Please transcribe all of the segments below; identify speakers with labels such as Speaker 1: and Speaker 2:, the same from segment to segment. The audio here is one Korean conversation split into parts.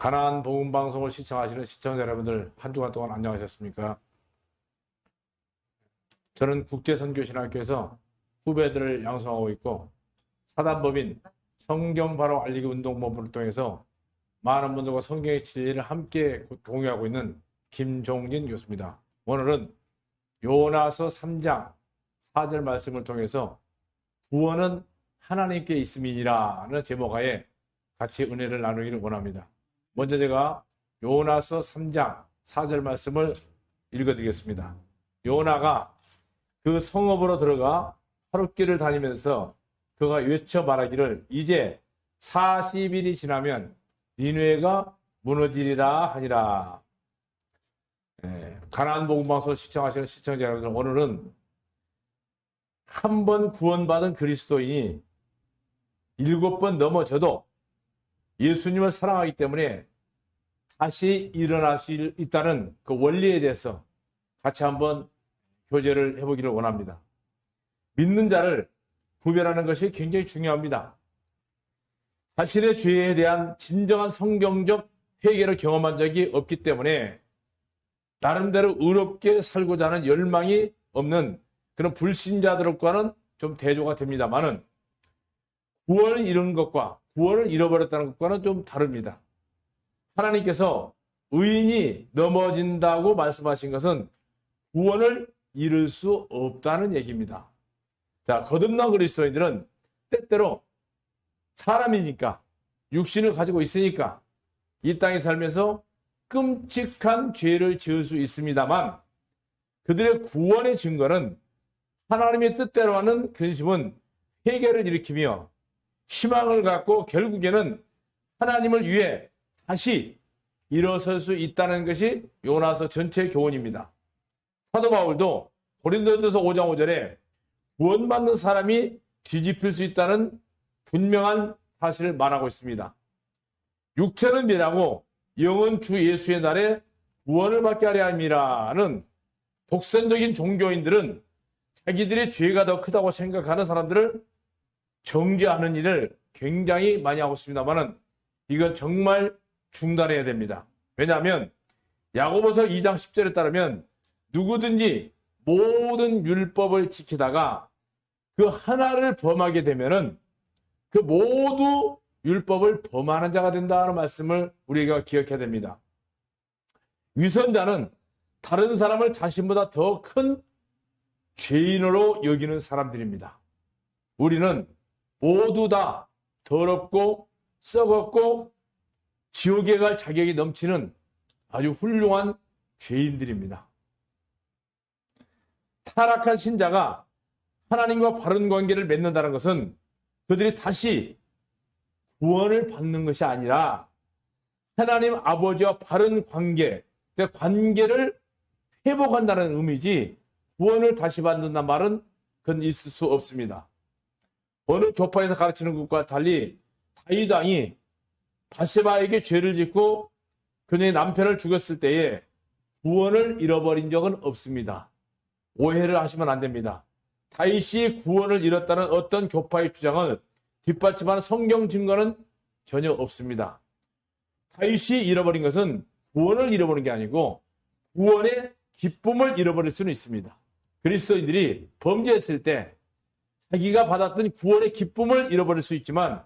Speaker 1: 가나안 복음 방송을 시청하시는 시청자 여러분들, 한 주간 동안 안녕하셨습니까? 저는 국제선교신학교에서 후배들을 양성하고 있고, 사단법인 성경 바로 알리기 운동본부를 통해서 많은 분들과 성경의 진리를 함께 공유하고 있는 김종진 교수입니다. 오늘은 요나서 3장 4절 말씀을 통해서 구원은 하나님께 있음이니라는 제목하에 같이 은혜를 나누기를 원합니다. 먼저 제가 요나서 3장 4절 말씀을 읽어드리겠습니다. 요나가 그 성읍으로 들어가 하룻길을 다니면서 그가 외쳐 말하기를 이제 40일이 지나면 니느웨가 무너지리라 하니라. 가나안 복음 방송 시청하시는 시청자 여러분들, 오늘은 한 번 구원받은 그리스도인이 7번 넘어져도 예수님을 사랑하기 때문에 다시 일어날 수 있다는 그 원리에 대해서 같이 한번 교제를 해보기를 원합니다. 믿는 자를 구별하는 것이 굉장히 중요합니다. 자신의 죄에 대한 진정한 성경적 회개를 경험한 적이 없기 때문에 나름대로 의롭게 살고자 하는 열망이 없는 그런 불신자들과는 좀 대조가 됩니다만은, 구원을 잃은 것과 구원을 잃어버렸다는 것과는 좀 다릅니다. 하나님께서 의인이 넘어진다고 말씀하신 것은 구원을 잃을 수 없다는 얘기입니다. 자, 거듭난 그리스도인들은 때때로 사람이니까, 육신을 가지고 있으니까 이 땅에 살면서 끔찍한 죄를 지을 수 있습니다만, 그들의 구원의 증거는 하나님의 뜻대로 하는 근심은 회개를 일으키며 희망을 갖고 결국에는 하나님을 위해 다시 일어설 수 있다는 것이 요나서 전체 교훈입니다. 사도 바울도 고린도전서 5장 5절에 구원받는 사람이 뒤집힐 수 있다는 분명한 사실을 말하고 있습니다. 육체는 멸하고 영은 주 예수의 날에 구원을 받게 하려 함이라는 독선적인 종교인들은 자기들의 죄가 더 크다고 생각하는 사람들을 정죄하는 일을 굉장히 많이 하고 있습니다만, 이건 정말 중단해야 됩니다. 왜냐하면 야고보서 2장 10절에 따르면 누구든지 모든 율법을 지키다가 그 하나를 범하게 되면은 그 모두 율법을 범하는 자가 된다는 말씀을 우리가 기억해야 됩니다. 위선자는 다른 사람을 자신보다 더 큰 죄인으로 여기는 사람들입니다. 우리는 모두 다 더럽고 썩었고 지옥에 갈 자격이 넘치는 아주 훌륭한 죄인들입니다. 타락한 신자가 하나님과 바른 관계를 맺는다는 것은 그들이 다시 구원을 받는 것이 아니라 하나님 아버지와 바른 관계, 관계를 회복한다는 의미지, 구원을 다시 받는다는 말은 그건 있을 수 없습니다. 어느 교파에서 가르치는 것과 달리 다윗 왕이 바세바에게 죄를 짓고 그녀의 남편을 죽였을 때에 구원을 잃어버린 적은 없습니다. 오해를 하시면 안 됩니다. 다윗이 구원을 잃었다는 어떤 교파의 주장을 뒷받침하는 성경 증거는 전혀 없습니다. 다윗이 잃어버린 것은 구원을 잃어버린 게 아니고 구원의 기쁨을 잃어버릴 수는 있습니다. 그리스도인들이 범죄했을 때 자기가 받았던 구원의 기쁨을 잃어버릴 수 있지만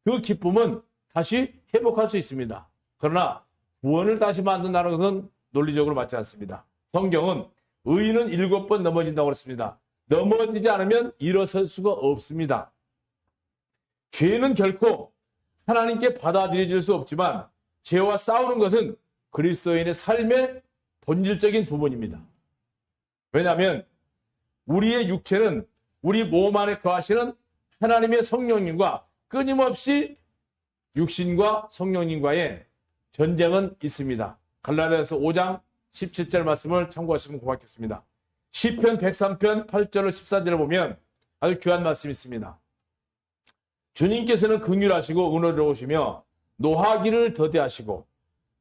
Speaker 1: 그 기쁨은 다시 회복할 수 있습니다. 그러나 구원을 다시 만든다는 것은 논리적으로 맞지 않습니다. 성경은 의인은 7번 넘어진다고 했습니다. 넘어지지 않으면 일어설 수가 없습니다. 죄는 결코 하나님께 받아들여질 수 없지만 죄와 싸우는 것은 그리스도인의 삶의 본질적인 부분입니다. 왜냐하면 우리의 육체는 우리 몸 안에 거하시는 하나님의 성령님과 끊임없이 육신과 성령님과의 전쟁은 있습니다. 갈라디아서 5장 17절 말씀을 참고하시면 고맙겠습니다. 시편 103편 8절로 14절을 보면 아주 귀한 말씀이 있습니다. 주님께서는 긍휼하시고 은혜로우시며 노하기를 더디하시고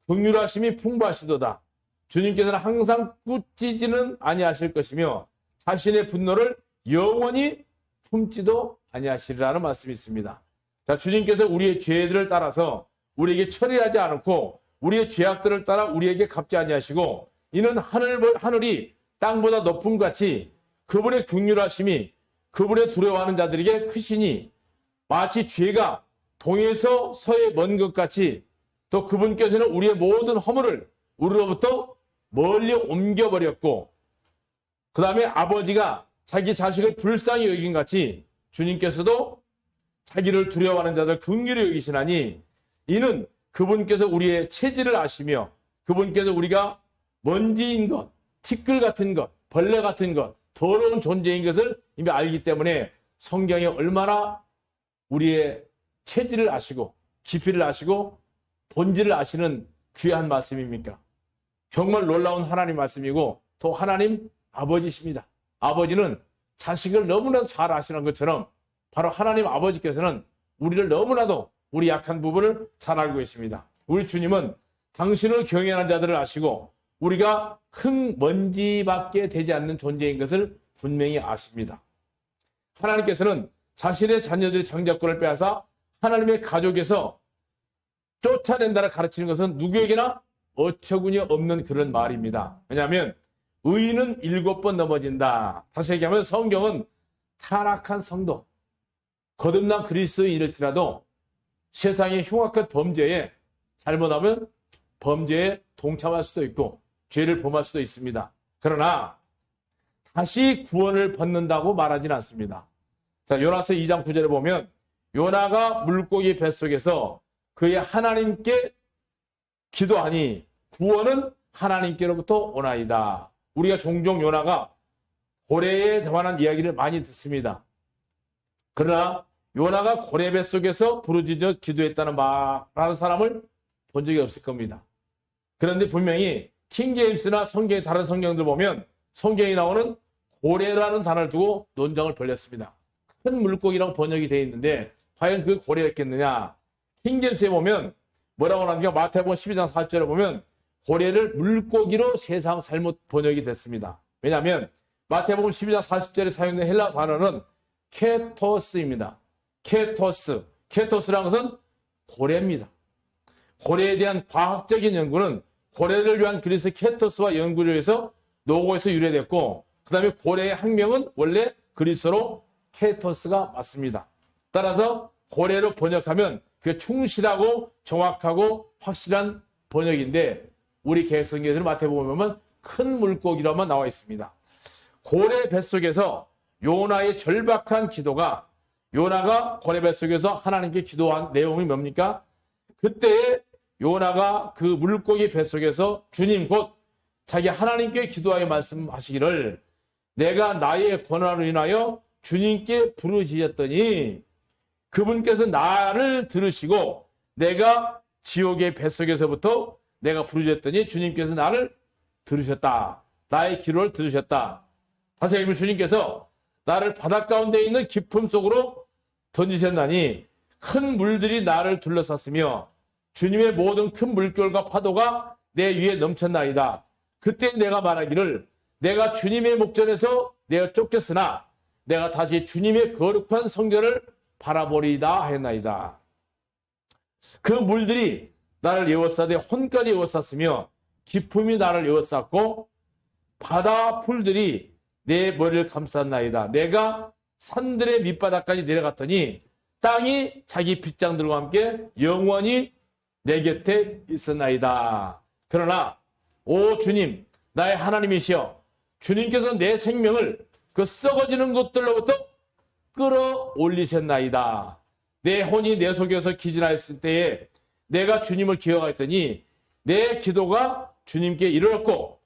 Speaker 1: 긍휼하심이 풍부하시도다. 주님께서는 항상 꾸짖지는 아니하실 것이며 자신의 분노를 영원히 품지도 아니하시리라는 말씀이 있습니다. 자, 주님께서 우리의 죄들을 따라서 우리에게 처리하지 않고 우리의 죄악들을 따라 우리에게 갚지 아니하시고 이는 하늘이 땅보다 높음 같이 그분의 긍휼하심이 그분의 두려워하는 자들에게 크시니 마치 죄가 동에서 서에 먼 것 같이 또 그분께서는 우리의 모든 허물을 우리로부터 멀리 옮겨버렸고 그 다음에 아버지가 자기 자식을 불쌍히 여긴 같이 주님께서도 자기를 두려워하는 자들 긍휼히 여기시나니 이는 그분께서 우리의 체질을 아시며 그분께서 우리가 먼지인 것, 티끌 같은 것, 벌레 같은 것, 더러운 존재인 것을 이미 알기 때문에 성경에 얼마나 우리의 체질을 아시고 깊이를 아시고 본질을 아시는 귀한 말씀입니까? 정말 놀라운 하나님 말씀이고 또 하나님 아버지십니다. 아버지는 자식을 너무나도 잘 아시는 것처럼 바로 하나님 아버지께서는 우리를 너무나도 우리 약한 부분을 잘 알고 있습니다. 우리 주님은 당신을 경외하는 자들을 아시고 우리가 흙먼지밖에 되지 않는 존재인 것을 분명히 아십니다. 하나님께서는 자신의 자녀들의 장자권을 빼앗아 하나님의 가족에서 쫓아낸다를 가르치는 것은 누구에게나 어처구니 없는 그런 말입니다. 왜냐하면 의인은 7번 넘어진다. 다시 얘기하면 성경은 타락한 성도, 거듭난 그리스도인일지라도 세상의 흉악한 범죄에 잘못하면 범죄에 동참할 수도 있고 죄를 범할 수도 있습니다. 그러나 다시 구원을 받는다고 말하지는 않습니다. 자, 요나서 2장 9절에 보면 요나가 물고기 뱃속에서 그의 하나님께 기도하니 구원은 하나님께로부터 오나이다. 우리가 종종 요나가 고래에 관한 이야기를 많이 듣습니다. 그러나 요나가 고래 뱃속에서 부르짖어 기도했다는 말하는 사람을 본 적이 없을 겁니다. 그런데 분명히 킹제임스나 성경의 다른 성경들 보면 성경에 나오는 고래라는 단어를 두고 논쟁을 벌였습니다. 큰 물고기라고 번역이 되어 있는데 과연 그 고래였겠느냐? 킹제임스에 보면 뭐라고 하는가? 마태복음 12장 4절에 보면 고래를 물고기로 세상 잘못 번역이 됐습니다. 왜냐하면 마태복음 12장 40절에 사용된 헬라 단어는 케토스입니다. 케토스. 케토스라는 것은 고래입니다. 고래에 대한 과학적인 연구는 고래를 위한 그리스 케토스와 연구를 해서 노고에서 유래됐고 그 다음에 고래의 학명은 원래 그리스어로 케토스가 맞습니다. 따라서 고래로 번역하면 그게 충실하고 정확하고 확실한 번역인데 우리 개혁성경에서는 마태복음에 보면 큰 물고기로만 나와 있습니다. 고래 뱃속에서 요나의 절박한 기도가 요나가 고래 뱃속에서 하나님께 기도한 내용이 뭡니까? 그때에 요나가 그 물고기 뱃속에서 주님 곧 자기 하나님께 기도하여 말씀하시기를 내가 나의 권한으로 인하여 주님께 부르짖었더니 그분께서 나를 들으시고 내가 지옥의 뱃속에서부터 내가 부르짖었더니 주님께서 나를 들으셨다. 나의 기도를 들으셨다. 다시 얘기하면 주님께서 나를 바닷 가운데 있는 깊음 속으로 던지셨나니 큰 물들이 나를 둘러쌌으며 주님의 모든 큰 물결과 파도가 내 위에 넘쳤나이다. 그때 내가 말하기를 내가 주님의 목전에서 내가 쫓겼으나 내가 다시 주님의 거룩한 성전을 바라보리이다 하였나이다. 그 물들이 나를 에워싸되 혼까지 에워쌌으며 깊음이 나를 에워쌌고 바다 풀들이 내 머리를 감쌌나이다. 내가 산들의 밑바닥까지 내려갔더니 땅이 자기 빗장들과 함께 영원히 내 곁에 있었나이다. 그러나 오 주님 나의 하나님이시여 주님께서 내 생명을 그 썩어지는 것들로부터 끌어올리셨나이다. 내 혼이 내 속에서 기진하였을 때에 내가 주님을 기억하였더니 내 기도가 주님께 이르렀고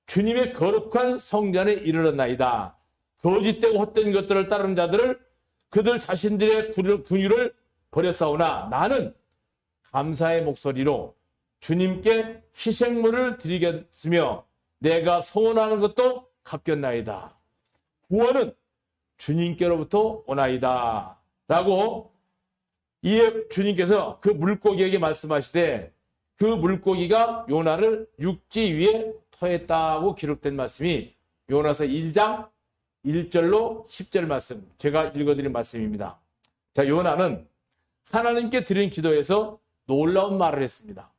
Speaker 1: 주님의 거룩한 성전에 이르렀나이다. 거짓되고 헛된 것들을 따르는 자들을 그들 자신들의 군유를 버렸사오나 나는 감사의 목소리로 주님께 희생물을 드리겠으며 내가 서원하는 것도 갚겠나이다. 구원은 주님께로부터 오나이다. 라고 이에 주님께서 그 물고기에게 말씀하시되 그 물고기가 요나를 육지 위에 토했다고 기록된 말씀이 요나서 1장 1절로 10절 말씀, 제가 읽어드린 말씀입니다. 자, 요나는 하나님께 드린 기도에서 놀라운 말을 했습니다.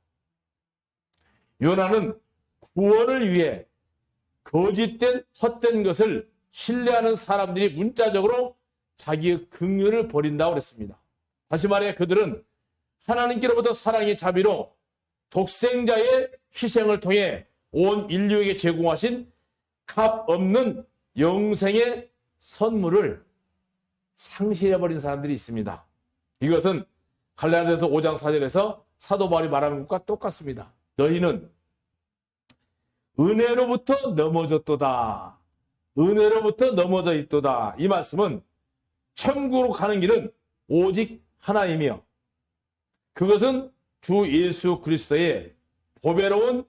Speaker 1: 요나는 구원을 위해 거짓된 헛된 것을 신뢰하는 사람들이 문자적으로 자기의 긍휼을 버린다고 그랬습니다. 다시 말해 그들은 하나님께로부터 사랑의 자비로 독생자의 희생을 통해 온 인류에게 제공하신 값 없는 영생의 선물을 상실해버린 사람들이 있습니다. 이것은 갈라디아서 5장 4절에서 사도 바울이 말하는 것과 똑같습니다. 너희는 은혜로부터 넘어졌도다. 은혜로부터 넘어져 있도다. 이 말씀은 천국으로 가는 길은 오직 하나이며 그것은 주 예수 그리스도의 보배로운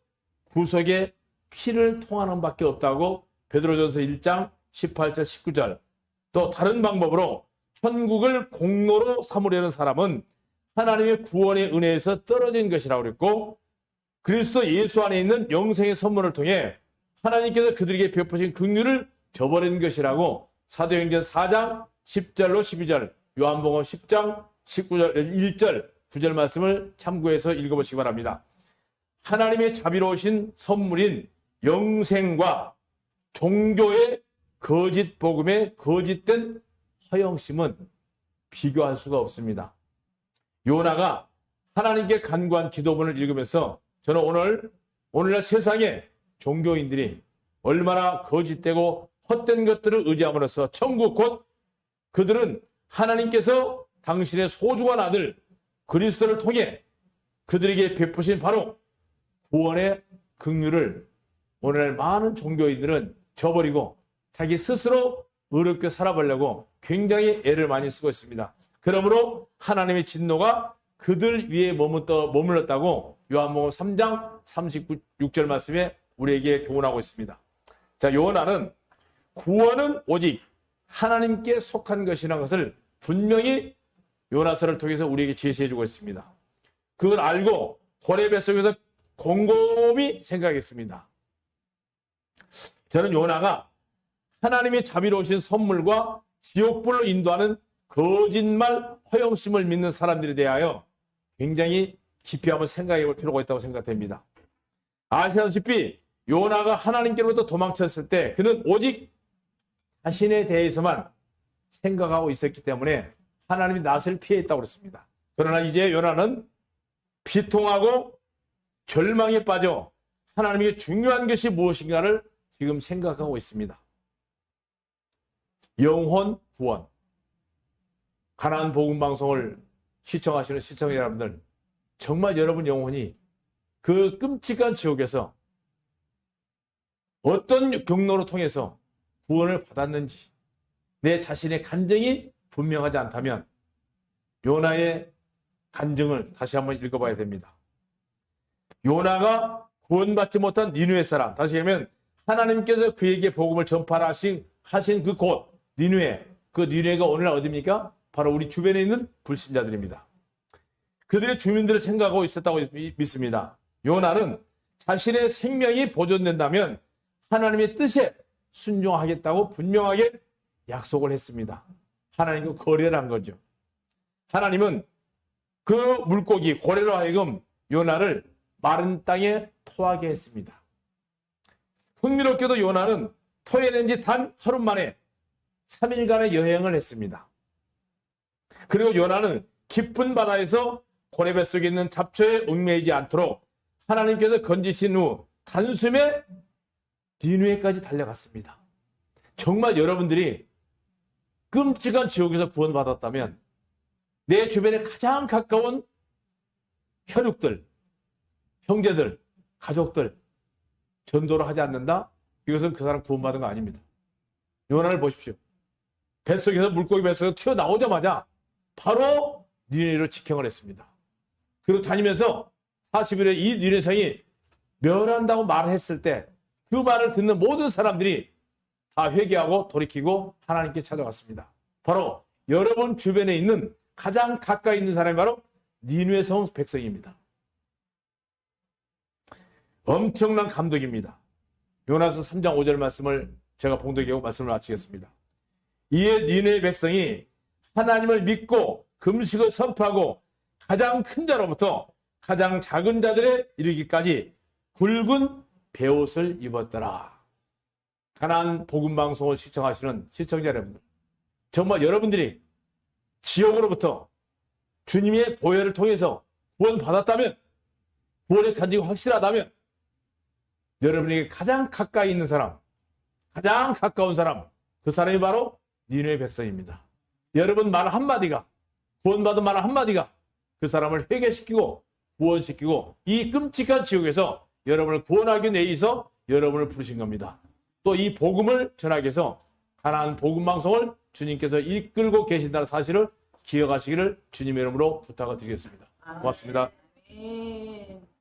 Speaker 1: 구속의 피를 통하는 밖에 없다고 베드로전서 1장 18절 19절. 또 다른 방법으로 천국을 공로로 삼으려는 사람은 하나님의 구원의 은혜에서 떨어진 것이라고 그랬고 그리스도 예수 안에 있는 영생의 선물을 통해 하나님께서 그들에게 베푸신 긍휼을 저버린 것이라고 사도행전 4장 10절로 12절, 요한복음 10장 19절, 1절, 9절 말씀을 참고해서 읽어보시기 바랍니다. 하나님의 자비로우신 선물인 영생과 종교의 거짓 복음의 거짓된 허영심은 비교할 수가 없습니다. 요나가 하나님께 간구한 기도문을 읽으면서 저는 오늘날 세상의 종교인들이 얼마나 거짓되고 헛된 것들을 의지함으로써 천국 곧 그들은 하나님께서 당신의 소중한 아들 그리스도를 통해 그들에게 베푸신 바로 구원의 긍휼을 오늘날 많은 종교인들은 저버리고 자기 스스로 의롭게 살아보려고 굉장히 애를 많이 쓰고 있습니다. 그러므로 하나님의 진노가 그들 위에 머물렀다고 요한복음 3장 36절 말씀에 우리에게 교훈하고 있습니다. 자, 요나는 구원은 오직 하나님께 속한 것이라는 것을 분명히 요나서를 통해서 우리에게 제시해주고 있습니다. 그걸 알고 고레 뱃속에서 곰곰이 생각했습니다. 저는 요나가 하나님의 자비로우신 선물과 지옥불로 인도하는 거짓말 허영심을 믿는 사람들에 대하여 굉장히 깊이 한번 생각해 볼 필요가 있다고 생각됩니다. 아시다시피 요나가 하나님께로부터 도망쳤을 때 그는 오직 자신에 대해서만 생각하고 있었기 때문에 하나님이 낯을 피했다고 그랬습니다. 그러나 이제 요나는 비통하고 절망에 빠져 하나님에게 중요한 것이 무엇인가를 지금 생각하고 있습니다. 영혼 구원. 가나안 복음 방송을 시청하시는 시청자 여러분들, 정말 여러분 영혼이 그 끔찍한 지옥에서 어떤 경로로 통해서 구원을 받았는지 내 자신의 간증이 분명하지 않다면 요나의 간증을 다시 한번 읽어봐야 됩니다. 요나가 구원받지 못한 니느웨 사람, 다시 하면 하나님께서 그에게 복음을 전파하라 하신 그 곳 니느웨, 그 니느웨가 오늘날 어디입니까? 바로 우리 주변에 있는 불신자들입니다. 그들의 주민들을 생각하고 있었다고 믿습니다. 요나는 자신의 생명이 보존된다면 하나님의 뜻에 순종하겠다고 분명하게 약속을 했습니다. 하나님과 거래를 한 거죠. 하나님은 그 물고기 고래로 하여금 요나를 마른 땅에 토하게 했습니다. 흥미롭게도 요나는 토해낸 지 단 하루 만에 3일간의 여행을 했습니다. 그리고 요나는 깊은 바다에서 고래 뱃속에 있는 잡초에 얽매이지 않도록 하나님께서 건지신 후 단숨에 니느웨까지 달려갔습니다. 정말 여러분들이 끔찍한 지옥에서 구원받았다면 내 주변에 가장 가까운 혈육들, 형제들, 가족들 전도를 하지 않는다? 이것은 그 사람 구원받은 거 아닙니다. 요나를 보십시오. 뱃속에서 물고기 뱃속에서 튀어나오자마자 바로 니느웨로 직행을 했습니다. 그리고 다니면서 40일에 이 니느웨 성이 멸한다고 말했을 때 그 말을 듣는 모든 사람들이 다 회개하고 돌이키고 하나님께 찾아왔습니다. 바로 여러분 주변에 있는 가장 가까이 있는 사람이 바로 니느웨 성 백성입니다. 엄청난 감독입니다. 요나서 3장 5절 말씀을 제가 봉독하고 말씀을 마치겠습니다. 이에 니느웨 백성이 하나님을 믿고 금식을 선포하고 가장 큰 자로부터 가장 작은 자들에 이르기까지 굵은 베옷을 입었더라. 가나안 복음 방송을 시청하시는 시청자 여러분들, 정말 여러분들이 지옥으로부터 주님의 보혈을 통해서 구원받았다면, 구원의 간증이 확실하다면, 여러분에게 가장 가까이 있는 사람, 가장 가까운 사람, 그 사람이 바로 니느웨 백성입니다. 여러분 말 한마디가, 구원받은 말 한마디가 그 사람을 회개시키고 구원시키고 이 끔찍한 지옥에서 여러분을 구원하기 위해서 여러분을 부르신 겁니다. 또 이 복음을 전하기 위해서 가나안 복음 방송을 주님께서 이끌고 계신다는 사실을 기억하시기를 주님의 이름으로 부탁을 드리겠습니다. 고맙습니다.
Speaker 2: 아멘.